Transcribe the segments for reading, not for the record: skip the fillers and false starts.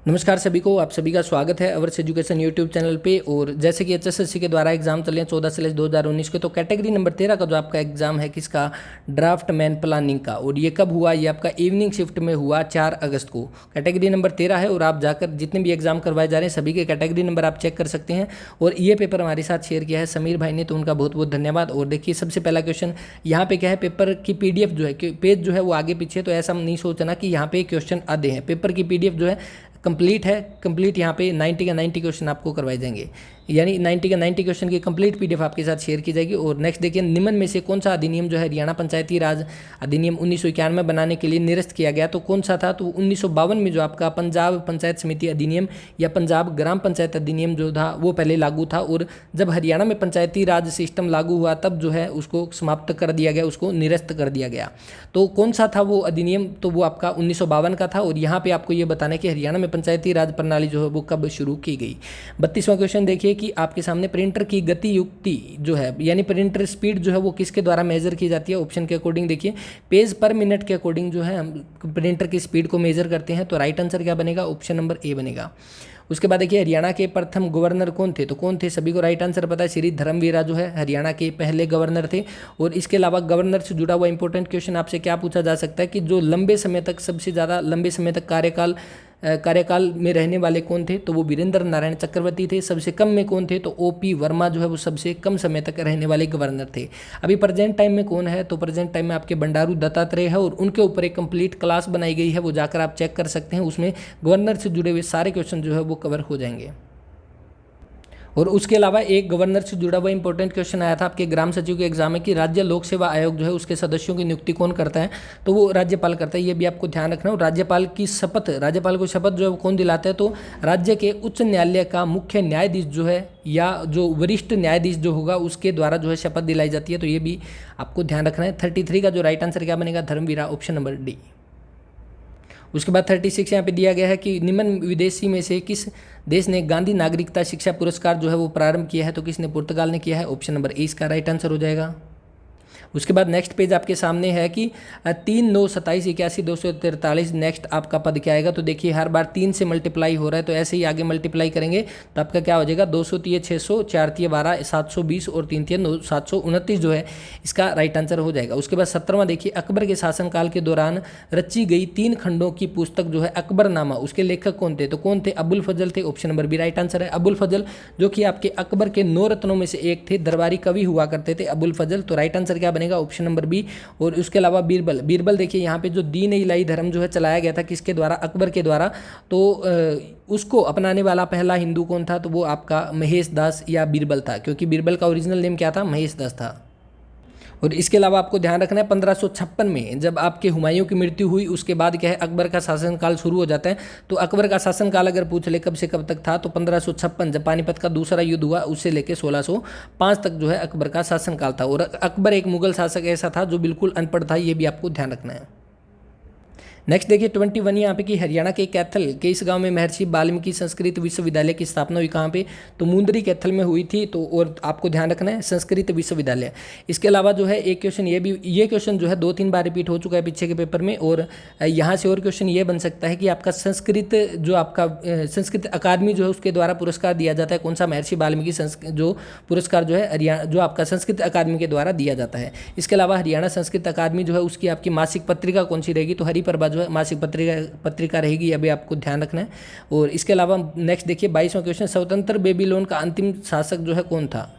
नमस्कार सभी को, आप सभी का स्वागत है अवर्स एजुकेशन यूट्यूब चैनल पे। और जैसे कि एचएसएससी के द्वारा एग्जाम चल रहे हैं 14/2019 के, तो कैटेगरी नंबर 13 का जो आपका एग्जाम है किसका, ड्राफ्ट मैन प्लानिंग का। और ये कब हुआ, ये आपका इवनिंग शिफ्ट में हुआ 4 अगस्त को। कैटेगरी नंबर 13 है और आप जाकर जितने भी एग्जाम करवाए जा रहे हैं सभी के कैटेगरी नंबर आप चेक कर सकते हैं। और ये पेपर हमारे साथ शेयर किया है समीर भाई ने, तो उनका बहुत बहुत धन्यवाद। और देखिए सबसे पहला क्वेश्चन यहाँ पे क्या है, पेपर की पीडीएफ जो है, पेज जो है वो आगे पीछे, तो ऐसा नहीं सोचना कि यहाँ पे क्वेश्चन आधे हैं। पेपर की पीडीएफ जो है कंप्लीट है, कंप्लीट यहाँ पे 90 का 90 क्वेश्चन आपको करवाए जाएंगे, यानी 90 का 90 क्वेश्चन की कंप्लीट पीडीएफ आपके साथ शेयर की जाएगी। और नेक्स्ट देखिए, निम्न में से कौन सा अधिनियम जो है हरियाणा पंचायती राज अधिनियम 1991 बनाने के लिए निरस्त किया गया, तो कौन सा था, तो 1952 में जो आपका पंजाब पंचायत समिति अधिनियम या पंजाब ग्राम पंचायत अधिनियम जो था वो पहले लागू था। और जब हरियाणा में पंचायती राज सिस्टम लागू हुआ तब जो है उसको समाप्त कर दिया गया, उसको निरस्त कर दिया गया। तो कौन सा था वो अधिनियम, तो वो आपका 1952 का था। और यहाँ पे आपको ये बताना है कि हरियाणा में पंचायती राज प्रणाली जो है वो कब शुरू की गई। 32वां क्वेश्चन देखिए कि आपके सामने प्रिंटर की गति युक्ति जो है, यानी प्रिंटर स्पीड जो है वो किसके द्वारा मेजर की जाती है। ऑप्शन के अकॉर्डिंग देखिए, पेज पर मिनट के अकॉर्डिंग जो है हम प्रिंटर की स्पीड को मेजर करते हैं। तो राइट आंसर क्या बनेगा, ऑप्शन नंबर ए बनेगा। उसके बाद देखिए, हरियाणा के प्रथम गवर्नर कौन थे, तो कौन थे, सभी को राइट आंसर पता है, श्री धर्मवीरा जो है हरियाणा के पहले गवर्नर थे। और इसके अलावा गवर्नर से जुड़ा हुआ इंपॉर्टेंट क्वेश्चन आपसे क्या पूछा जा सकता है कि जो लंबे समय तक, सबसे ज़्यादा लंबे समय तक कार्यकाल में रहने वाले कौन थे, तो वो वीरेंद्र नारायण चक्रवर्ती थे। सबसे कम में कौन थे, तो ओपी वर्मा जो है वो सबसे कम समय तक रहने वाले गवर्नर थे। अभी प्रेजेंट टाइम में कौन है, तो प्रेजेंट टाइम में आपके बंडारू दत्तात्रेय है और उनके ऊपर एक कंप्लीट क्लास बनाई गई है, वो जाकर आप चेक कर सकते हैं। उसमें गवर्नर से जुड़े हुए सारे क्वेश्चन जो है वो कवर हो जाएंगे। और उसके अलावा एक गवर्नर से जुड़ा हुआ इंपॉर्टेंट क्वेश्चन आया था आपके ग्राम सचिव के एग्जाम में कि राज्य लोक सेवा आयोग जो है उसके सदस्यों की नियुक्ति कौन करता है, तो वो राज्यपाल करता है। ये भी आपको ध्यान रखना। और राज्यपाल की शपथ, राज्यपाल को शपथ जो है वो कौन दिलाता है, तो राज्य के उच्च न्यायालय का मुख्य न्यायाधीश जो है या जो वरिष्ठ न्यायाधीश जो होगा उसके द्वारा जो है शपथ दिलाई जाती है। तो ये भी आपको ध्यान रखना है। 33 का जो राइट आंसर क्या बनेगा, धर्मवीरा, ऑप्शन नंबर डी। उसके बाद 36 यहाँ पे दिया गया है कि निम्न विदेशी में से किस देश ने गांधी नागरिकता शिक्षा पुरस्कार जो है वो प्रारंभ किया है, तो किसने, पुर्तगाल ने किया है, ऑप्शन नंबर ए इसका राइट आंसर हो जाएगा। उसके बाद नेक्स्ट पेज आपके सामने है कि 3, 9, 27, 81, 243 नेक्स्ट आपका पद क्या आएगा, तो देखिए हर बार 3 से मल्टीप्लाई हो रहा है, तो ऐसे ही आगे मल्टीप्लाई करेंगे तो आपका क्या हो जाएगा, 200 600, 4 12, 720 और 3 9, 729 जो है इसका राइट आंसर हो जाएगा। उसके बाद 17वां देखिए, अकबर के शासनकाल के दौरान रची गई 3 खंडों की पुस्तक जो है अकबरनामा, उसके लेखक कौन थे, तो कौन थे, अबुल फजल थे, option number B right answer है। अबुल फजल जो कि आपके अकबर के 9 रत्नों में से एक थे, दरबारी कवि हुआ करते थे अबुल फजल, तो राइट आंसर क्या बनेगा, ऑप्शन नंबर बी। और उसके अलावा बीरबल देखिए यहाँ पे जो दीन इलाही धर्म जो है चलाया गया था किसके द्वारा, अकबर के द्वारा, तो उसको अपनाने वाला पहला हिंदू कौन था, तो वो आपका महेश दास या बीरबल था, क्योंकि बीरबल का ओरिजिनल नेम क्या था, महेश दास था। और इसके अलावा आपको ध्यान रखना है 1556 में जब आपके हुमायूं की मृत्यु हुई उसके बाद क्या है, अकबर का शासनकाल शुरू हो जाता है। तो अकबर का शासनकाल अगर पूछ ले कब से कब तक था, तो 1556 जब पानीपत का दूसरा युद्ध हुआ उससे लेकर 1605 तक जो है अकबर का शासनकाल था। और अकबर एक मुगल शासक ऐसा था जो बिल्कुल अनपढ़ था, ये भी आपको ध्यान रखना है। नेक्स्ट देखिए 21 यहाँ पे कि हरियाणा के कैथल के इस गांव में महर्षि वाल्मीकि संस्कृत विश्वविद्यालय की स्थापना हुई, कहाँ पे, तो मुंदरी कैथल में हुई थी। तो और आपको ध्यान रखना है संस्कृत विश्वविद्यालय। इसके अलावा जो है एक क्वेश्चन ये क्वेश्चन जो है 2-3 बार रिपीट हो चुका है पीछे के पेपर में। और यहाँ से और क्वेश्चन ये बन सकता है कि आपका संस्कृत अकादमी जो है उसके द्वारा पुरस्कार दिया जाता है, कौन सा, महर्षि वाल्मीकि जो पुरस्कार जो है हरियाणा जो आपका संस्कृत अकादमी के द्वारा दिया जाता है। इसके अलावा हरियाणा संस्कृत अकादमी जो है उसकी आपकी मासिक पत्रिका कौन सी रहेगी, तो हरिप्रभा मासिक पत्रिका रहेगी, अभी आपको ध्यान रखना है। और इसके अलावा नेक्स्ट देखिए 22वां क्वेश्चन, स्वतंत्र बेबीलोन का अंतिम शासक जो है कौन था।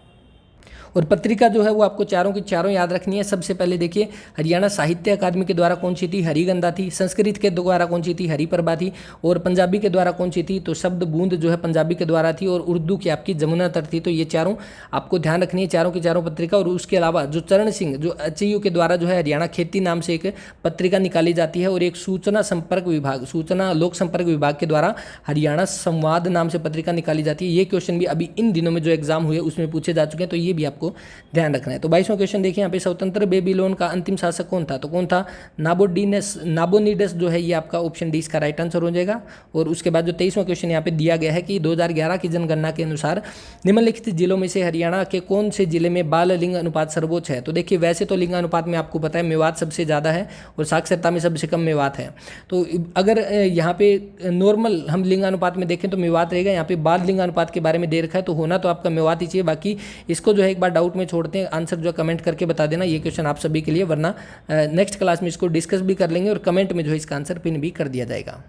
और पत्रिका जो है वो आपको चारों की चारों याद रखनी है। सबसे पहले देखिए, हरियाणा साहित्य अकादमी के द्वारा कौन सी थी, हरिगंधा थी। संस्कृत के द्वारा कौन सी थी, हरिप्रभा थी। और पंजाबी के द्वारा कौन सी थी, तो शब्द बूंद जो है पंजाबी के द्वारा थी। और उर्दू की आपकी जमुना तर थी। तो ये चारों आपको ध्यान रखनी है, चारों की चारों पत्रिका। और उसके अलावा जो चरण सिंह जो एचयू के द्वारा जो है हरियाणा खेती नाम से एक पत्रिका निकाली जाती है। और एक सूचना लोक संपर्क विभाग के द्वारा हरियाणा संवाद नाम से पत्रिका निकाली जाती है। ये क्वेश्चन भी अभी इन दिनों में जो एग्जाम हुए उसमें पूछे जा चुके हैं, तो ये भी आपको आपको ध्यान रखना है। तो 22वां क्वेश्चन देखिए यहाँ पे, स्वतंत्र बेबीलोन का अंतिम शासक कौन था? तो कौन था? नाबोनिडस जो है, ये आपका ऑप्शन डी इसका राइट आंसर हो जाएगा। और उसके बाद जो 23वां क्वेश्चन यहाँ पे दिया गया है कि 2011 की जनगणना के अनुसार निम्नलिखित जिलों में से हरियाणा के कौन से जिले में बाल लिंग अनुपात सर्वोच्च है? तो देखिए वैसे तो लिंग अनुपात में आपको पता है मेवात सबसे ज़्यादा है और साक्षरता में सबसे कम मेवात है। तो अगर यहाँ पे नॉर्मल हम लिंग अनुपात में देखें तो मेवात रहेगा, यहाँ पे बाल लिंग अनुपात के बारे में दे रखा है तो होना तो आपका मेवात ही चाहिए। बाकी इसको जो है एक बार डाउट में छोड़ते हैं, आंसर जो कमेंट करके बता देना, ये क्वेश्चन आप सभी के लिए, वरना नेक्स्ट क्लास में इसको डिस्कस भी कर लेंगे और कमेंट में जो है इसका आंसर पिन भी कर दिया जाएगा।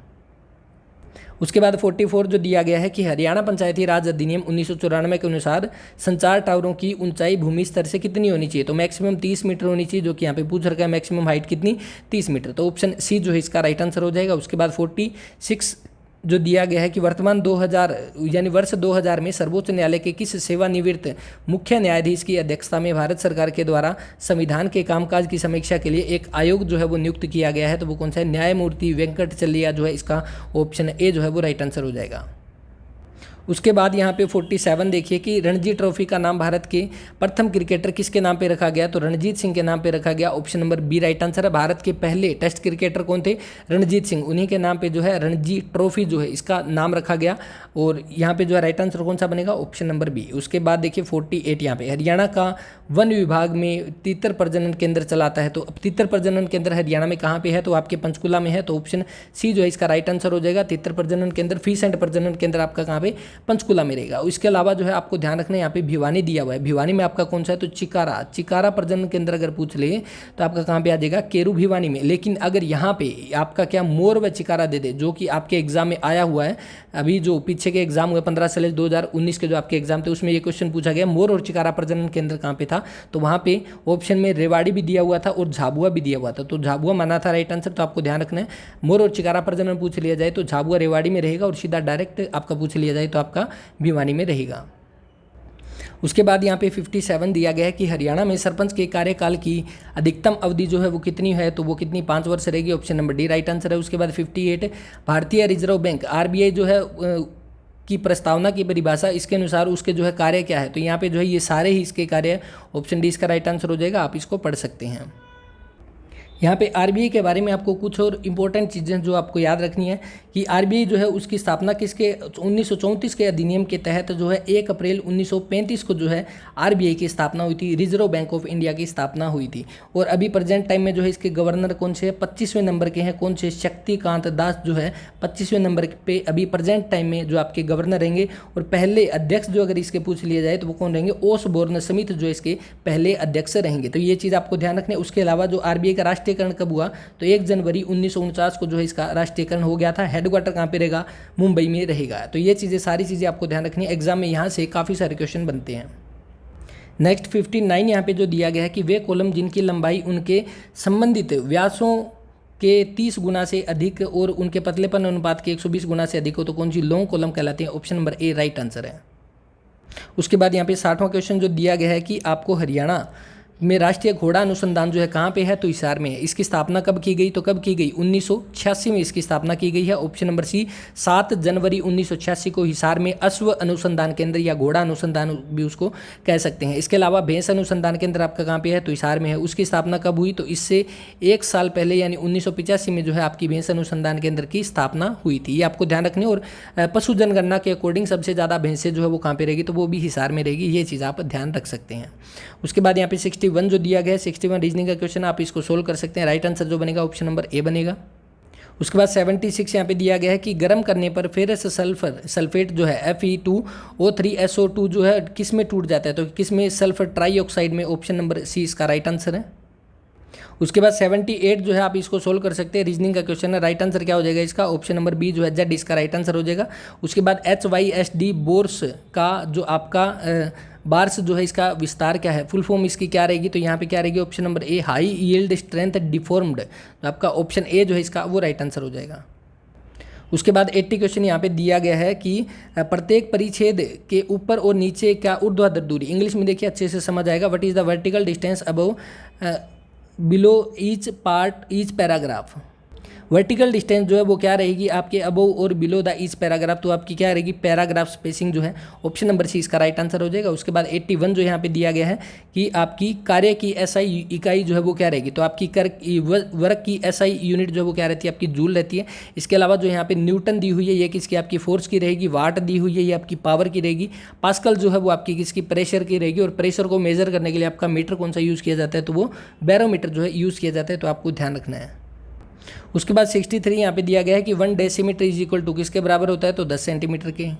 उसके बाद 44 जो दिया गया है कि हरियाणा पंचायती राज अधिनियम 1994 के अनुसार संचार टावरों की ऊंचाई भूमि स्तर से कितनी होनी चाहिए? तो मैक्सिमम 30 मीटर होनी चाहिए, जो कि यहाँ पे पूछ रखा है मैक्सिमम हाइट कितनी? 30 मीटर। तो ऑप्शन सी जो है इसका राइट आंसर हो जाएगा। उसके बाद 46 जो दिया गया है कि वर्तमान 2000 यानी वर्ष 2000 में सर्वोच्च न्यायालय के किस सेवानिवृत्त मुख्य न्यायाधीश की अध्यक्षता में भारत सरकार के द्वारा संविधान के कामकाज की समीक्षा के लिए एक आयोग जो है वो नियुक्त किया गया है? तो वो कौन सा है? न्यायमूर्ति वेंकटचलिया जो है इसका ऑप्शन ए जो है वो राइट आंसर हो जाएगा। उसके बाद यहाँ पे 47 देखिए कि रणजी ट्रॉफी का नाम भारत के प्रथम क्रिकेटर किसके नाम पे रखा गया? तो रणजीत सिंह के नाम पे रखा गया, option number B right answer है। भारत के पहले टेस्ट क्रिकेटर कौन थे? रणजीत सिंह, उन्हीं के नाम पे जो है रणजी ट्रॉफी जो है इसका नाम रखा गया। और यहाँ पे जो है राइट आंसर कौन सा बनेगा? Option number B. उसके बाद देखिए 48 यहाँ पे, हरियाणा का वन विभाग में तीतर प्रजनन केंद्र चलाता है। तो अब तीतर प्रजनन केंद्र हरियाणा में कहाँ पे है? तो आपके पंचकुला में है। तो ऑप्शन सी जो है इसका राइट आंसर हो जाएगा। तीतर प्रजनन केंद्र, फीस एंड प्रजनन केंद्र आपका कहाँ पे? पंचकुला में रहेगा। इसके अलावा जो है आपको ध्यान रखना है यहाँ पे भिवानी दिया हुआ है, भिवानी में आपका कौन सा है? तो चिकारा प्रजनन केंद्र अगर पूछ ले तो आपका कहाँ पे आ जाएगा? केरू भिवानी में। लेकिन अगर यहाँ पे आपका क्या मोर व चिकारा दे दे, जो कि आपके एग्जाम में आया हुआ है, अभी जो पीछे के एग्जाम हुए 15/2019 के जो आपके एग्जाम थे उसमें ये क्वेश्चन पूछा गया मोर और चिकारा प्रजनन केंद्र कहाँ पे था? तो वहाँ पे ऑप्शन में रेवाड़ी भी दिया हुआ था और झाबुआ भी दिया हुआ था। तो झाबुआ माना था राइट आंसर। तो आपको ध्यान रखना है, मोर और चिकारा प्रजनन पूछ लिया जाए तो झाबुआ रेवाड़ी में रहेगा, और सीधा डायरेक्ट आपका पूछ लिया जाए तो आपका भिवानी में रहेगा। उसके बाद यहाँ पे 57 दिया गया है कि हरियाणा में सरपंच के कार्यकाल की अधिकतम अवधि जो है वो कितनी है? तो वो कितनी? 5 वर्ष रहेगी, option number D right answer है। उसके बाद 58 भारतीय रिजर्व बैंक आरबीआई जो है की प्रस्तावना की परिभाषा, इसके अनुसार उसके जो है कार्य क्या है? तो यहाँ पे जो है ये सारे ही इसके कार्य, ऑप्शन डी इसका राइट आंसर हो जाएगा। आप इसको पढ़ सकते हैं। यहाँ पे आरबीआई के बारे में आपको कुछ और इम्पोर्टेंट चीज़ें जो आपको याद रखनी है कि आरबीआई जो है उसकी स्थापना किसके? 1934 के अधिनियम के तहत जो है 1 अप्रैल 1935 को जो है आरबीआई की स्थापना हुई थी, रिजर्व बैंक ऑफ इंडिया की स्थापना हुई थी। और अभी प्रेजेंट टाइम में जो है इसके गवर्नर कौन से? 25वें नंबर के हैं। कौन से? शक्तिकांत दास जो है 25वें नंबर पे अभी प्रेजेंट टाइम में जो आपके गवर्नर रहेंगे। और पहले अध्यक्ष जो अगर इसके पूछ लिया जाए तो वो कौन रहेंगे? ओसबोर्न समिति जो इसके पहले अध्यक्ष रहेंगे। तो ये चीज़ आपको ध्यान रखना है। उसके अलावा जो आरबीआई का राष्ट्रीयकरण कब हुआ? तो 1 जनवरी 1949 को जो है इसका राष्ट्रीयकरण हो गया था। हेडक्वार्टर कहाँ पे रहेगा? मुंबई में रहेगा। तो ये चीज़ें, सारी चीज़ें आपको ध्यान रखनी है, एग्जाम में यहाँ से काफ़ी सारे क्वेश्चन बनते हैं। नेक्स्ट 59 यहाँ पे जो दिया गया है कि वे कॉलम जिनकी लंबाई उनके संबंधित व्यासों के 30 गुना से अधिक और उनके पतलेपन अनुपात के 120 गुना से अधिक हो तो कौन सी लॉन्ग कॉलम कहलाती है? Option number A right answer है। उसके बाद यहाँ पे 60वां क्वेश्चन जो दिया गया है कि आपको हरियाणा में राष्ट्रीय घोड़ा अनुसंधान जो है कहाँ पे है? तो हिसार में है। इसकी स्थापना कब की गई? तो कब की गई? 1986 में इसकी स्थापना की गई है। ऑप्शन नंबर सी 7 जनवरी 1986 को हिसार में अश्व अनुसंधान केंद्र या घोड़ा अनुसंधान भी उसको कह सकते हैं। इसके अलावा भैंस अनुसंधान केंद्र आपका कहाँ पे है? तो हिसार में है। उसकी स्थापना कब हुई? तो इससे 1 साल पहले यानी 1985 में जो है आपकी भैंस अनुसंधान केंद्र की स्थापना हुई थी। ये आपको ध्यान रखनी है। और पशु जनगणना के अकॉर्डिंग सबसे ज़्यादा भैंसें जो है वो कहाँ पे रहेगी? तो वो भी हिसार में रहेगी। ये चीज़ आप ध्यान रख सकते हैं। उसके बाद यहाँ पे 61 जो दिया गया है, 61 रीजनिंग का क्वेश्चन, आप इसको सोल्व कर सकते हैं। राइट आंसर जो बनेगा ऑप्शन नंबर ए बनेगा। उसके बाद 76 यहाँ पे दिया गया है कि गर्म करने पर फेरस सल्फेट जो है Fe2O3SO2 जो है किस में टूट जाता है? तो किस में? सल्फर ट्राईऑक्साइड में। ऑप्शन नंबर सी इसका राइट आंसर है। उसके बाद 78 जो है आप इसको सोल्व कर सकते हैं, रीजनिंग का क्वेश्चन है। राइट आंसर क्या हो जाएगा इसका? ऑप्शन नंबर बी जो है जेड इसका राइट आंसर हो जाएगा। उसके बाद HYSD बोर्स का जो आपका बार्स जो है इसका विस्तार क्या है? फुल फॉर्म इसकी क्या रहेगी? तो यहाँ पे क्या रहेगी? Option number A high yield strength deformed. तो आपका ऑप्शन ए जो है इसका वो राइट आंसर हो जाएगा। उसके बाद 80 क्वेश्चन यहाँ पे दिया गया है कि प्रत्येक परिच्छेद के ऊपर और नीचे क्या ऊर्ध्वाधर दूरी? इंग्लिश में देखिए अच्छे से समझ आएगा। What is the vertical distance above below each part each paragraph? Vertical distance जो है वो क्या रहेगी आपके अबोव और बिलो द ईच पैराग्राफ, तो आपकी क्या रहेगी पैराग्राफ स्पेसिंग जो है ऑप्शन नंबर सी इसका राइट आंसर हो जाएगा। उसके बाद 81 जो यहाँ पे दिया गया है कि आपकी कार्य की एसआई इकाई जो है वो क्या रहेगी, तो आपकी वर्क की एसआई यूनिट जो है वो क्या रहती है आपकी जूल रहती है। इसके अलावा जो यहाँ पे न्यूटन दी हुई है ये किसकी आपकी फोर्स की रहेगी, वाट दी हुई है ये आपकी पावर की रहेगी, पास्कल जो है वो आपकी किसकी प्रेशर की रहेगी, और प्रेशर को मेजर करने के लिए आपका मीटर कौन सा यूज़ किया जाता है, तो वो बैरोमीटर जो है यूज़ किया जाता है, तो आपको ध्यान रखना है। उसके बाद 63 यहाँ पे दिया गया है कि 1 डेसीमीटर इज इक्वल टू किसके बराबर होता है, तो 10 सेंटीमीटर के।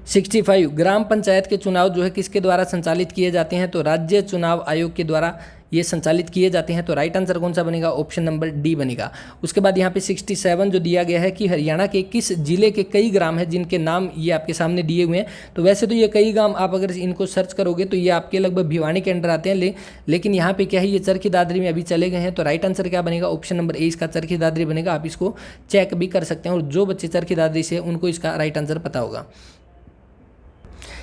65 ग्राम पंचायत के चुनाव जो है किसके द्वारा संचालित किए जाते हैं, तो राज्य चुनाव आयोग के द्वारा ये संचालित किए जाते हैं, तो राइट आंसर कौन सा बनेगा, ऑप्शन नंबर डी बनेगा। उसके बाद यहाँ पे 67 जो दिया गया है कि हरियाणा के किस जिले के कई ग्राम हैं जिनके नाम ये आपके सामने दिए हुए हैं, तो वैसे तो ये कई ग्राम आप अगर इनको सर्च करोगे तो ये आपके लगभग भिवानी के अंडर आते हैं, लेकिन यहाँ पे क्या है ये चरखी दादरी में अभी चले गए हैं, तो राइट आंसर क्या बनेगा, ऑप्शन नंबर ए इसका चरखी दादरी बनेगा। आप इसको चेक भी कर सकते हैं, और जो बच्चे चरखी दादरी से उनको इसका राइट आंसर पता होगा।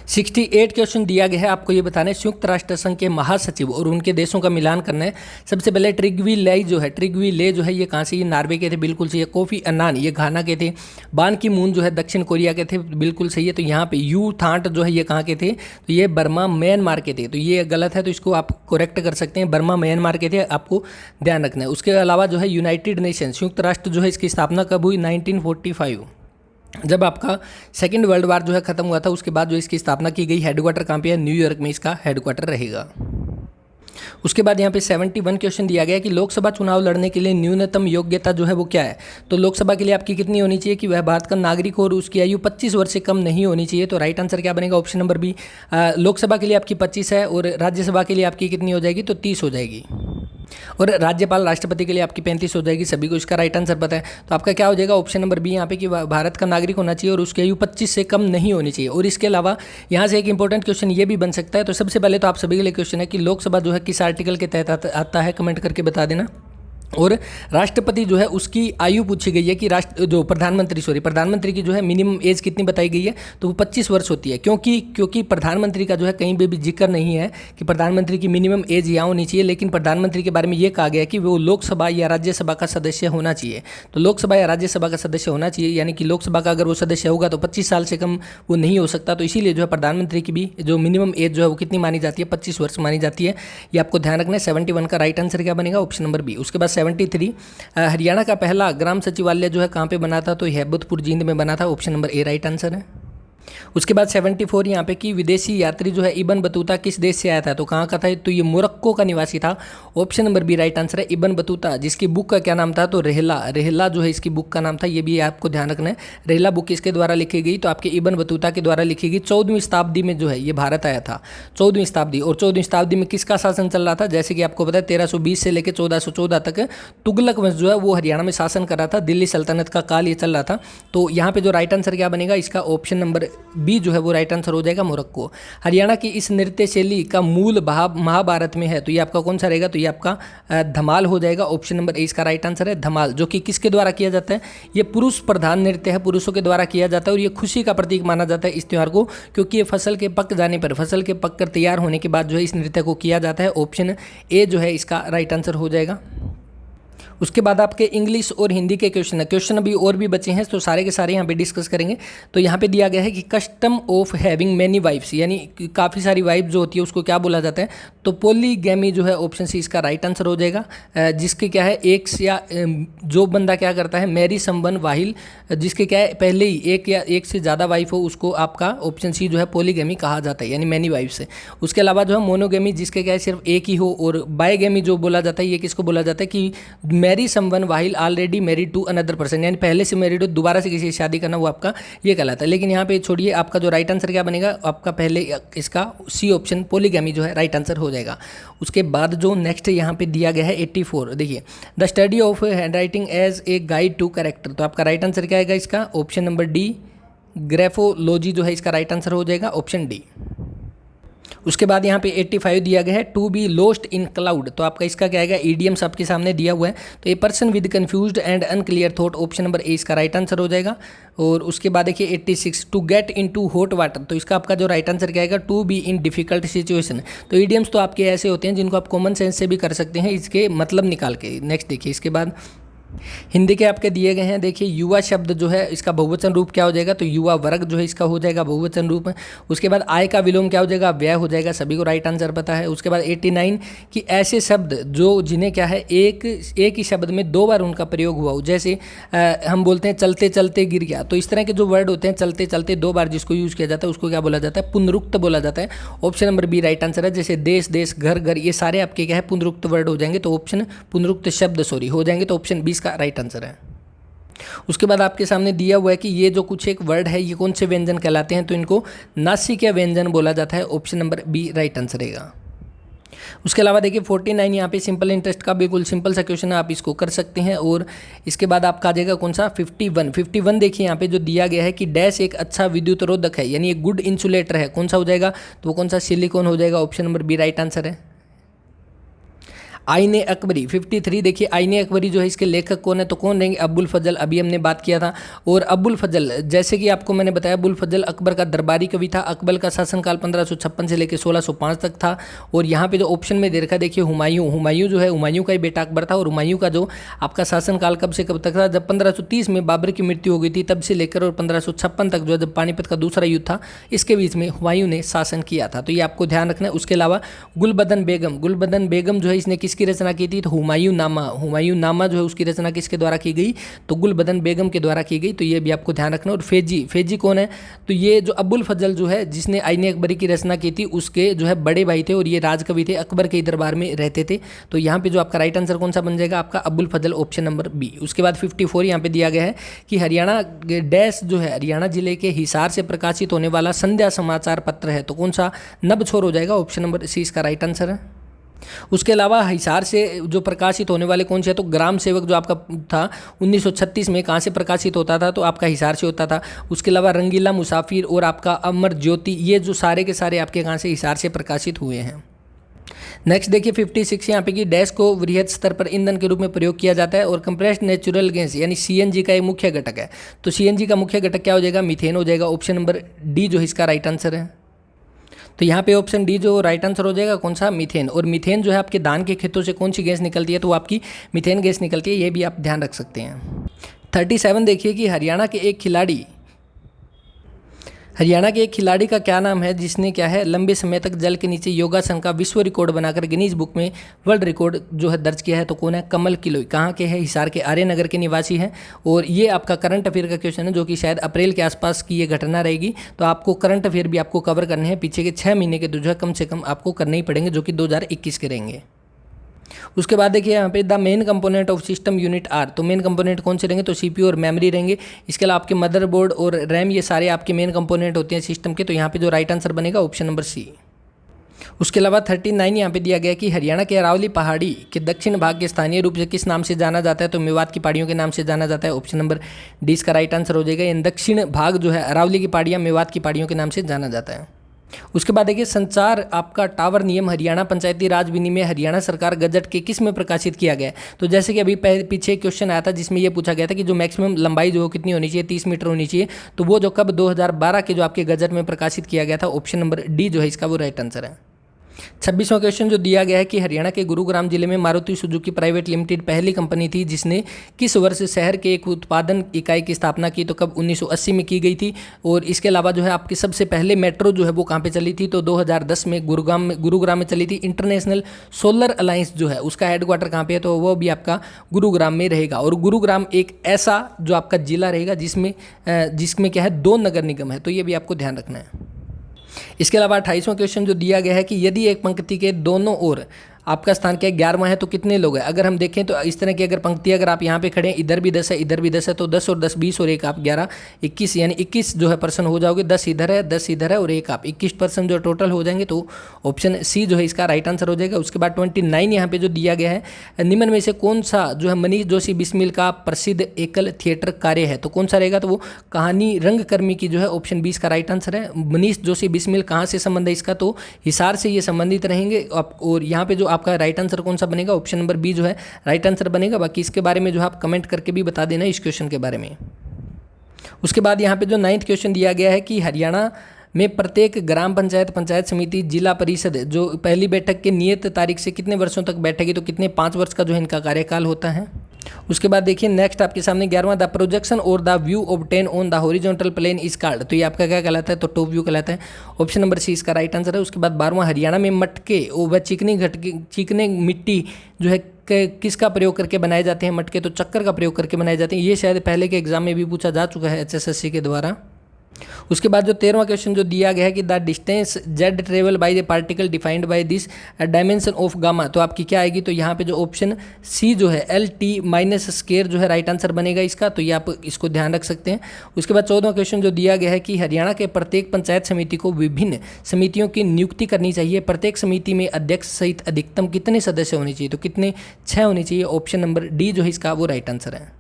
68 क्वेश्चन दिया गया है, आपको ये बताना है संयुक्त राष्ट्र संघ के महासचिव और उनके देशों का मिलान करना है। सबसे पहले ट्रिग्वी ले जो है ये कहाँ से, ये नार्वे के थे, बिल्कुल सही है। कोफी अन्नान ये घाना के थे। बान की मून जो है दक्षिण कोरिया के थे, बिल्कुल सही है। तो यहाँ पे यू थांट जो है ये कहाँ के थे, तो ये बर्मा म्यांमार के थे, तो ये गलत है, तो इसको आप करेक्ट कर सकते हैं, बर्मा म्यांमार के थे, आपको ध्यान रखना है। उसके अलावा जो है यूनाइटेड नेशन संयुक्त राष्ट्र जो है इसकी स्थापना कब हुई, 1945 जब आपका सेकेंड वर्ल्ड वार जो है खत्म हुआ था, उसके बाद जो इसकी स्थापना की गई। हेडक्वार्टर कहाँ पे है, न्यूयॉर्क में इसका हेडक्वार्टर रहेगा। उसके बाद यहाँ पे 71 क्वेश्चन दिया गया कि लोकसभा चुनाव लड़ने के लिए न्यूनतम योग्यता जो है वो क्या है, तो लोकसभा के लिए आपकी कितनी होनी चाहिए कि वह भारत का नागरिक हो और उसकी आयु 25 वर्ष से कम नहीं होनी चाहिए, तो राइट आंसर क्या बनेगा, ऑप्शन नंबर बी। लोकसभा के लिए आपकी 25 है और राज्यसभा के लिए आपकी कितनी हो जाएगी, तो 30 हो जाएगी, और राज्यपाल राष्ट्रपति के लिए आपकी 35 हो जाएगी। सभी को इसका राइट आंसर पता है, तो आपका क्या हो जाएगा, ऑप्शन नंबर बी यहाँ पे कि भारत का नागरिक होना चाहिए और उसकी आयु 25 से कम नहीं होनी चाहिए। और इसके अलावा यहाँ से एक इंपॉर्टेंट क्वेश्चन ये भी बन सकता है। तो सबसे पहले तो आप सभी के लिए क्वेश्चन है कि लोकसभा जो है किस आर्टिकल के तहत आता है, कमेंट करके बता देना। और राष्ट्रपति जो है उसकी आयु पूछी गई है कि प्रधानमंत्री की जो है मिनिमम एज कितनी बताई गई है, तो वो 25 वर्ष होती है। क्योंकि प्रधानमंत्री का जो है कहीं पे भी जिक्र नहीं है कि प्रधानमंत्री की मिनिमम एज यहाँ होनी चाहिए, लेकिन प्रधानमंत्री के बारे में ये कहा गया है कि वो लोकसभा या राज्यसभा का सदस्य होना चाहिए। तो लोकसभा या राज्यसभा का सदस्य होना चाहिए, यानी कि लोकसभा का अगर वो सदस्य होगा तो 25 साल से कम वो नहीं हो सकता। तो इसीलिए जो है प्रधानमंत्री की भी जो मिनिमम एज जो है वो कितनी मानी जाती है, 25 वर्ष मानी जाती है। ये आपको ध्यान रखना है। 71 का राइट आंसर क्या बनेगा, ऑप्शन नंबर बी। उसके बाद 73 हरियाणा का पहला ग्राम सचिवालय जो है कहाँ पे बना था, तो हैबतपुर जींद में बना था, option number A right answer है। उसके बाद 74 यहाँ पे कि विदेशी यात्री जो है इब्न बतूता किस देश से आया था, तो कहाँ का था, तो ये मोरक्को का निवासी था, option number B right answer है। इब्न बतूता जिसकी बुक का क्या नाम था, तो रेहला जो है इसकी बुक का नाम था, ये भी आपको ध्यान रखना है। रेहला बुक किसके द्वारा लिखी गई, तो आपके इब्न बतूता के द्वारा लिखी गई। 14वीं शताब्दी में जो है ये भारत आया था, 14वीं शताब्दी। और 14वीं शताब्दी में किसका शासन चल रहा था, जैसे कि आपको पता है 1320 से लेकर 1414 तक तुगलक वंश जो है वो हरियाणा में शासन कर रहा था, दिल्ली सल्तनत का काल ये चल रहा था। तो यहाँ पे जो राइट आंसर क्या बनेगा, इसका ऑप्शन नंबर बी जो है वो राइट आंसर हो जाएगा, मोरक्को। हरियाणा की इस नृत्य शैली का मूल भाव महाभारत में है, तो ये आपका कौन सा रहेगा, तो ये आपका धमाल हो जाएगा, ऑप्शन नंबर ए इसका राइट आंसर है, धमाल। जो कि किसके द्वारा किया जाता है, ये पुरुष प्रधान नृत्य है, पुरुषों के द्वारा किया जाता है, और ये खुशी का प्रतीक माना जाता है इस त्यौहार को, क्योंकि ये फसल के पक जाने पर, फसल के पक कर तैयार होने के बाद जो है इस नृत्य को किया जाता है, ऑप्शन ए जो है इसका राइट आंसर हो जाएगा। उसके बाद आपके इंग्लिश और हिंदी के क्वेश्चन अभी और भी बचे हैं, तो सारे के सारे यहाँ पे डिस्कस करेंगे। तो यहाँ पे दिया गया है कि custom of having many wifes, यानी काफ़ी सारी वाइफ जो होती है उसको क्या बोला जाता है, तो पोलीगैमी जो है ऑप्शन सी इसका राइट आंसर हो जाएगा। जिसके क्या है एक या जो बंदा क्या करता है मैरी समवन वाहिल, जिसके क्या है पहले ही एक या एक से ज़्यादा वाइफ हो, उसको आपका ऑप्शन सी जो है पोलीगैमी कहा जाता है, यानी मैनी वाइफ से। उसके अलावा जो है मोनोगैमी, जिसके क्या है सिर्फ एक ही हो, और बायगैमी जो बोला जाता है, ये किसको बोला जाता है कि marry someone while already married to another person, यानी पहले से मैरिड हो दोबारा से किसी से शादी करना, वो आपका ये कहलाता है। लेकिन यहाँ पे छोड़िए, आपका जो राइट आंसर क्या बनेगा, आपका पहले इसका सी ऑप्शन पोलीगैमी जो है राइट आंसर हो जाएगा। उसके बाद जो नेक्स्ट यहाँ पे दिया गया है 84, देखिए the study of hand writing as a guide to character, तो आपका राइट आंसर क्या आएगा इसका, ऑप्शन नंबर डी ग्राफोलॉजी जो है इसका राइट आंसर हो जाएगा, ऑप्शन डी। उसके बाद यहाँ पे 85 दिया गया है to be lost in cloud, तो आपका इसका क्या आएगा, ईडियम्स आपके सामने दिया हुआ है, तो a person with confused and unclear thought, option number A इसका राइट आंसर हो जाएगा। और उसके बाद देखिए 86 to get into hot water, तो इसका आपका जो राइट आंसर क्या आएगा, to be in difficult situation. तो ईडियम्स तो आपके ऐसे होते हैं जिनको आप कॉमन सेंस से भी कर सकते हैं इसके मतलब निकाल के। नेक्स्ट देखिए इसके बाद हिंदी के आपके दिए गए हैं। देखिए युवा शब्द जो है इसका बहुवचन रूप क्या हो जाएगा, तो युवा वर्ग जो है इसका हो जाएगा बहुवचन रूप में। उसके बाद आय का विलोम क्या हो जाएगा, व्यय हो जाएगा, सभी को राइट आंसर पता है। उसके बाद 89 कि ऐसे शब्द जो जिन्हें क्या है एक ही शब्द में दो बार उनका प्रयोग हुआ हो, जैसे हम बोलते हैं चलते चलते गिर गया, तो इस तरह के जो वर्ड होते हैं चलते चलते दो बार जिसको यूज किया जाता है उसको क्या बोला जाता है, पुनरुक्त बोला जाता है। Option number B right answer है। जैसे देश देश घर घर ये सारे आपके क्या है पुनरुक्त वर्ड हो जाएंगे, तो ऑप्शन पुनरुक्त शब्द हो जाएंगे, तो ऑप्शन 20 का राइट आंसर है। उसके बाद आपके सामने दिया हुआ है कि ये जो कुछ एक वर्ड है ये कौन से व्यंजन कहलाते हैं, तो इनको नासिकीय व्यंजन बोला जाता है। Option number B right answer रहेगा। उसके अलावा देखिए 49 यहाँ पे सिंपल इंटरेस्ट का बिल्कुल सिंपल सा क्वेश्चन है, आप इसको कर सकते हैं। और इसके बाद आपका आ जाएगा कौन सा 51 देखिए यहाँ पे जो दिया गया है कि डैश एक अच्छा विद्युत रोधक है, यानी एक गुड इंसुलेटर है, कौन सा हो जाएगा, तो वो कौन सा सिलिकॉन हो जाएगा। Option number B right answer है। आईने अकबरी 53 देखिए आईने अकबरी जो है इसके लेखक कौन है, तो कौन रहेंगे, अबुल फजल, अभी हमने बात किया था। और अबुल फजल जैसे कि आपको मैंने बताया अबुल फजल अकबर का दरबारी कवि था। अकबर का शासनकाल 1556 से लेकर 1605 तक था। और यहाँ पे जो ऑप्शन में दे रखा देखिए हुमायूं जो है, हुमायूं का ही बेटा अकबर था। और हुमायूं का जो आपका शासनकाल कब से कब तक था, जब 1530 में बाबर की मृत्यु हो गई थी तब से लेकर और 1556 तक जो है जब पानीपत का दूसरा युद्ध था इसके बीच में हुमायूं ने शासन किया था, तो ये आपको ध्यान रखना है। उसके अलावा गुलबदन बेगम जो है इसने किसकी रचना की थी, तो हुमायूं नामा जो है उसकी रचना किसके द्वारा की गई, तो गुलबदन बेगम के द्वारा की गई, तो ये भी आपको ध्यान रखना। और फेजी कौन है, तो ये जो अबुल फजल जो है जिसने आईने अकबरी की रचना की थी उसके जो है बड़े भाई थे और ये राजकवि थे, अकबर के दरबार में रहते थे। तो यहाँ पे जो आपका राइट आंसर कौन सा बन जाएगा, आपका अबुल फजल, ऑप्शन नंबर बी। उसके बाद 54 यहाँ पे दिया गया है कि हरियाणा डैश जो है हरियाणा जिले के हिसार से प्रकाशित होने वाला संध्या समाचार पत्र है, तो कौन सा, नबछोर हो जाएगा। ऑप्शन नंबर सी इसका राइट आंसर है। उसके अलावा हिसार से जो प्रकाशित होने वाले कौन से है, तो ग्राम सेवक जो आपका था 1936 में कहाँ से प्रकाशित होता था, तो आपका हिसार से होता था। उसके अलावा रंगीला मुसाफिर और आपका अमर ज्योति, ये जो सारे के सारे आपके कहाँ से, हिसार से प्रकाशित हुए हैं। नेक्स्ट देखिए 56 यहाँ पे कि डैश को वृहद स्तर पर ईंधन के रूप में प्रयोग किया जाता है और कंप्रेस्ड नेचुरल गैस यानी सीएनजी का एक मुख्य घटक है, तो सीएनजी का मुख्य घटक क्या हो जाएगा, मीथेन हो जाएगा। ऑप्शन नंबर डी जो है इसका राइट आंसर है। तो यहाँ पे ऑप्शन डी जो राइट आंसर हो जाएगा, कौन सा, मीथेन। और मीथेन जो है आपके धान के खेतों से कौन सी गैस निकलती है, तो वो आपकी मीथेन गैस निकलती है, ये भी आप ध्यान रख सकते हैं। 37 देखिए कि हरियाणा के एक खिलाड़ी का क्या नाम है जिसने क्या है लंबे समय तक जल के नीचे योगासन का विश्व रिकॉर्ड बनाकर गिनीज बुक में वर्ल्ड रिकॉर्ड जो है दर्ज किया है, तो कौन है, कमल किलोई। कहाँ के है, हिसार के आर्यनगर के निवासी हैं। और ये आपका करंट अफेयर का क्वेश्चन है जो कि शायद अप्रैल के आसपास की ये घटना रहेगी, तो आपको करंट अफेयर भी आपको कवर करने हैं। पीछे के 6 महीने के जो है कम से कम आपको करने ही पड़ेंगे, जो कि 2021 के रहेंगे। उसके बाद देखिए यहाँ पे the main component of system unit are, तो मेन कंपोनेंट कौन से रहेंगे, तो सीपीयू और मेमोरी रहेंगे। इसके अलावा आपके मदरबोर्ड और रैम ये सारे आपके मेन कंपोनेंट होते हैं सिस्टम के, तो यहाँ पे जो राइट आंसर बनेगा ऑप्शन नंबर सी। उसके अलावा 39 यहाँ पे दिया गया कि हरियाणा के अरावली पहाड़ी के दक्षिण भाग के स्थानीय रूप से किस नाम से जाना जाता है, तो मेवात की पहाड़ियों के नाम से जाना जाता है। ऑप्शन नंबर डी इसका राइट आंसर हो जाएगा। इन दक्षिण भाग जो है अरावली की पहाड़ियाँ मेवात की पहाड़ियों के नाम से जाना जाता है। उसके बाद देखिए संचार आपका टावर नियम हरियाणा पंचायती राज विनिमय हरियाणा सरकार गजट के किस में प्रकाशित किया गया है, तो जैसे कि अभी पीछे एक क्वेश्चन आया था जिसमें ये पूछा गया था कि जो मैक्सिमम लंबाई जो कितनी होनी चाहिए, 30 मीटर होनी चाहिए, तो वो जो कब 2012 के जो आपके गजट में प्रकाशित किया गया था। ऑप्शन नंबर डी जो है इसका वो राइट आंसर है। 26वां क्वेश्चन जो दिया गया है कि हरियाणा के गुरुग्राम जिले में मारुति सुजुकी प्राइवेट लिमिटेड पहली कंपनी थी जिसने किस वर्ष शहर के एक उत्पादन इकाई की स्थापना की, तो कब 1980 में की गई थी। और इसके अलावा जो है आपकी सबसे पहले मेट्रो जो है वो कहाँ पे चली थी, तो 2010 में गुरुग्राम में चली थी। इंटरनेशनल सोलर अलायंस जो है उसका हेडक्वार्टर कहाँ पे है, तो वो भी आपका गुरुग्राम में रहेगा। और गुरुग्राम एक ऐसा जो आपका जिला रहेगा जिसमें क्या है 2 नगर निगम है, तो ये भी आपको ध्यान रखना है। इसके अलावा 28वां क्वेश्चन जो दिया गया है कि यदि एक पंक्ति के दोनों ओर आपका स्थान क्या 11वां है तो कितने लोग हैं। अगर हम देखें तो इस तरह की अगर पंक्ति अगर आप यहाँ पे खड़े हैं, इधर भी 10 है इधर भी 10 है, तो 10 और 10 20 और 1 आप 11 21 यानी 21 जो है पर्सन हो जाओगे। 10 इधर है 10 इधर है और 1 आप 21 पर्सन जो टोटल हो जाएंगे, तो ऑप्शन सी जो है इसका राइट आंसर हो जाएगा। उसके बाद 29 यहाँ पे जो दिया गया है, निम्न में से कौन सा जो है मनीष जोशी बिस्मिल का प्रसिद्ध एकल थिएटर कार्य है, तो कौन सा रहेगा, तो वो कहानी रंगकर्मी की जो है ऑप्शन 20 का राइट आंसर है। मनीष जोशी बिस्मिल कहाँ से संबंध है इसका, तो हिसार से ये संबंधित रहेंगे। और यहाँ पे जो आपका राइट आंसर कौन सा बनेगा, ऑप्शन नंबर बी जो है राइट आंसर बनेगा। बाकी इसके बारे में जो है आप कमेंट करके भी बता देना इस क्वेश्चन के बारे में। उसके बाद यहाँ पे जो 9th क्वेश्चन दिया गया है कि हरियाणा में प्रत्येक ग्राम पंचायत, पंचायत समिति, जिला परिषद जो पहली बैठक के नियत तारीख से कितने वर्षों तक बैठेगी, तो कितने 5 वर्ष का जो है इनका कार्यकाल होता है। उसके बाद देखिए नेक्स्ट आपके सामने 11वां, द प्रोजेक्शन और the view obtain on the horizontal plane is called, तो ये आपका क्या कहलाता है, तो टॉप व्यू कहलाता है। ऑप्शन नंबर सी इसका राइट आंसर है। उसके बाद 12वां, हरियाणा में मटके और वह चिकनी मिट्टी जो है किसका प्रयोग करके बनाए जाते हैं मटके, तो चक्कर का प्रयोग करके बनाए जाते हैं। ये शायद पहले के एग्जाम में भी पूछा जा चुका है HSSC के द्वारा। उसके बाद जो 13वां क्वेश्चन जो दिया गया है कि the distance Z travel by the particle defined by this dimension of gamma, तो आपकी क्या आएगी, तो यहाँ पे जो ऑप्शन सी जो है LT माइनस स्केयर जो है राइट आंसर बनेगा इसका, तो ये आप इसको ध्यान रख सकते हैं। उसके बाद 14वां क्वेश्चन जो दिया गया है कि हरियाणा के प्रत्येक पंचायत समिति को विभिन्न समितियों की नियुक्ति करनी चाहिए, प्रत्येक समिति में अध्यक्ष सहित अधिकतम कितने सदस्य होने चाहिए, तो कितने 6 होने चाहिए। ऑप्शन नंबर डी जो है इसका वो राइट आंसर है।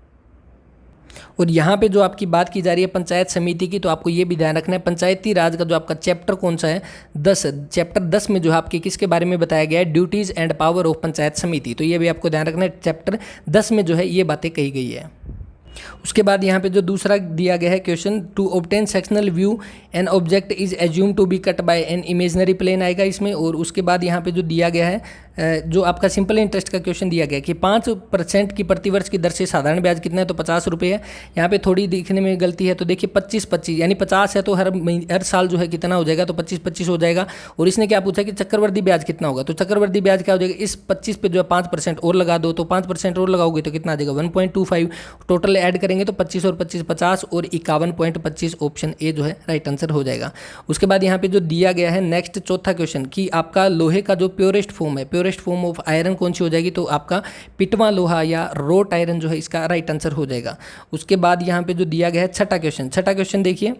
और यहाँ पे जो आपकी बात की जा रही है पंचायत समिति की, तो आपको ये भी ध्यान रखना है पंचायती राज का जो आपका चैप्टर कौन सा है, 10, चैप्टर 10 में जो है आपके किसके बारे में बताया गया है, duties and power of panchayat समिति, तो ये भी आपको ध्यान रखना है, चैप्टर 10 में जो है ये बातें कही गई है। उसके बाद यहाँ पे जो दूसरा दिया गया है question, to obtain sectional view an object is assume to be cut by an imaginary plane आएगा इसमें। और उसके बाद यहाँ पे जो दिया गया है जो आपका सिंपल इंटरेस्ट का क्वेश्चन दिया गया है कि 5% की प्रतिवर्ष की दर से साधारण ब्याज कितना है, तो 50 रुपये है। यहाँ पे थोड़ी दिखने में गलती है, तो देखिए 25-25 यानी 50 है तो हर साल जो है कितना हो जाएगा, तो 25-25 हो जाएगा। और इसने क्या पूछा कि चक्रवर्ती ब्याज कितना होगा, तो चक्रवर्ती ब्याज क्या हो जाएगा, इस 25 पे जो है 5% और लगा दो, तो 5% और लगाओगे तो कितना आ जाएगा 1.25, टोटल ऐड करेंगे तो 25 और 25 50 और 51.25, ऑप्शन ए जो है राइट आंसर हो जाएगा। उसके बाद यहाँ पे जो दिया गया है नेक्स्ट चौथा क्वेश्चन कि आपका लोहे का जो प्योरेस्ट फॉर्म है, प्योरेस्ट फॉर्म ऑफ आयरन कौन सी हो जाएगी, तो आपका पिटवा लोहा या रोट आयरन जो है इसका राइट आंसर हो जाएगा। उसके बाद यहाँ पे जो दिया गया है छठा क्वेश्चन देखिए,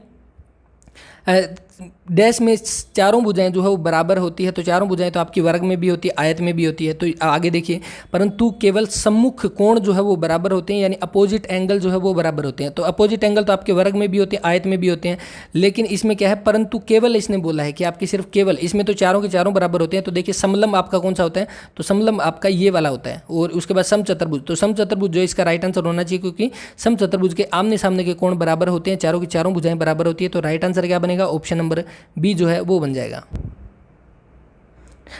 डैश में चारों भुजाएं जो है वो बराबर होती है, तो चारों भुजाएं तो आपकी वर्ग में भी होती है, आयत में भी होती है, तो आगे देखिए, परंतु केवल सम्मुख कोण जो है वो बराबर होते हैं, यानी अपोजिट एंगल जो है वो बराबर होते हैं। तो अपोजिट एंगल तो आपके वर्ग में भी होते हैं, आयत में भी होते हैं, लेकिन इसमें क्या है, परंतु केवल इसने बोला है कि आपकी सिर्फ केवल, इसमें तो चारों के चारों बराबर होते हैं। तो देखिए समलंब आपका कौन सा होता है, तो समलंब आपका ये वाला होता है। और उसके बाद समचतुर्भुज, तो समचतुर्भुज जो इसका राइट आंसर होना चाहिए, क्योंकि समचतुर्भुज के आमने सामने के कोण बराबर होते हैं, चारों की चारों भुजाएं बराबर होती है। तो राइट आंसर क्या बनेगा, ऑप्शन नंबर बी जो है वो बन जाएगा।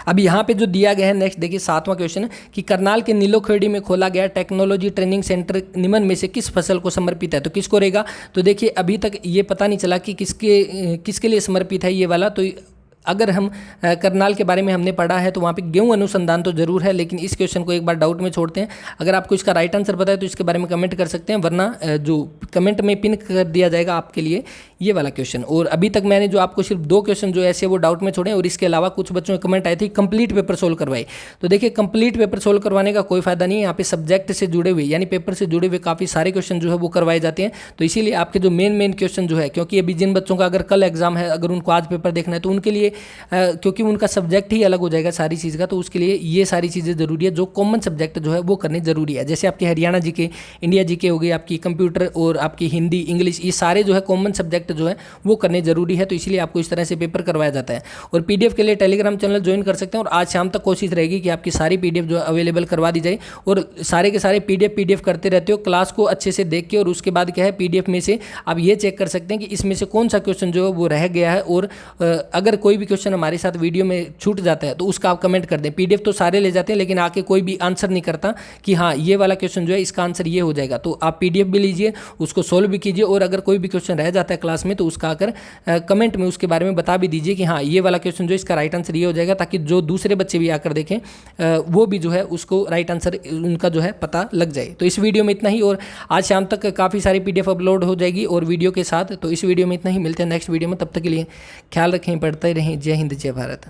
अब यहाँ पे जो दिया गया है नेक्स्ट देखिए 7वां क्वेश्चन कि करनाल के नीलोखेड़ी में खोला गया टेक्नोलॉजी ट्रेनिंग सेंटर निम्न में से किस फसल को समर्पित है, तो किसको रहेगा, तो देखिए अभी तक ये पता नहीं चला कि किसके लिए समर्पित है ये वाला। तो अगर हम करनाल के बारे में हमने पढ़ा है तो वहाँ पे गेहूं अनुसंधान तो जरूर है, लेकिन इस क्वेश्चन को एक बार डाउट में छोड़ते हैं। अगर आपको इसका राइट आंसर पता है तो इसके बारे में कमेंट कर सकते हैं, वरना जो कमेंट में पिन कर दिया जाएगा आपके लिए ये वाला क्वेश्चन। और अभी तक मैंने जो आपको सिर्फ 2 क्वेश्चन जो ऐसे वो डाउट में छोड़े, और इसके अलावा कुछ बच्चों के कमेंट आए थे कंप्लीट पेपर सोल्व करवाए। तो देखिए कंप्लीट पेपर सोल्व करवाने का कोई फायदा नहीं है, यहाँ पे सब्जेक्ट से जुड़े हुए यानी पेपर से जुड़े हुए काफ़ी सारे क्वेश्चन जो है वो करवाए जाते हैं। तो इसीलिए आपके जो मेन क्वेश्चन जो है, क्योंकि अभी जिन बच्चों का अगर कल एग्जाम है, अगर उनको आज पेपर देखना है तो उनके लिए क्योंकि उनका सब्जेक्ट ही अलग हो जाएगा सारी चीज़ का, तो उसके लिए ये सारी चीज़ें जरूरी है, जो कॉमन सब्जेक्ट जो है वो करने जरूरी है। जैसे आपकी हरियाणा जीके, इंडिया जीके हो गई, आपकी कंप्यूटर और आपकी हिंदी इंग्लिश, ये सारे जो है कॉमन सब्जेक्ट जो है वो करने जरूरी है। तो इसलिए आपको इस तरह से पेपर करवाया जाता है। और पीडीएफ के लिए टेलीग्राम चैनल ज्वाइन कर सकते हैं, और आज शाम तक कोशिश रहेगी कि आपकी सारी पीडीएफ जो अवेलेबल करवा दी जाए। और सारे के सारे पीडीएफ करते रहते हो, क्लास को अच्छे से देख के, और उसके बाद क्या है पीडीएफ में से आप ये चेक कर सकते हैं कि इसमें से कौन सा क्वेश्चन जो है वो रह गया है। और अगर कोई भी क्वेश्चन हमारे साथ वीडियो में छूट जाता है तो उसका आप कमेंट कर दें। पीडीएफ तो सारे ले जाते हैं, लेकिन आके कोई भी आंसर नहीं करता कि हाँ ये वाला क्वेश्चन जो है इसका आंसर ये हो जाएगा। तो आप पीडीएफ भी लीजिए, उसको सोल्व भी कीजिए, और अगर कोई भी क्वेश्चन रह जाता है क्लास में तो उसका आकर कमेंट में उसके बारे में बता भी दीजिए कि हाँ ये वाला क्वेश्चन जो इसका राइट आंसर ये हो जाएगा, ताकि जो दूसरे बच्चे भी आकर देखें वो भी जो है उसको राइट आंसर उनका जो है पता लग जाए। तो इस वीडियो में इतना ही, और आज शाम तक काफ़ी सारी पीडीएफ अपलोड हो जाएगी और वीडियो के साथ। तो इस वीडियो में इतना ही, मिलते हैं नेक्स्ट वीडियो में, तब तक के लिए ख्याल रखें, पढ़ते रहें। जय हिंद, जय भारत।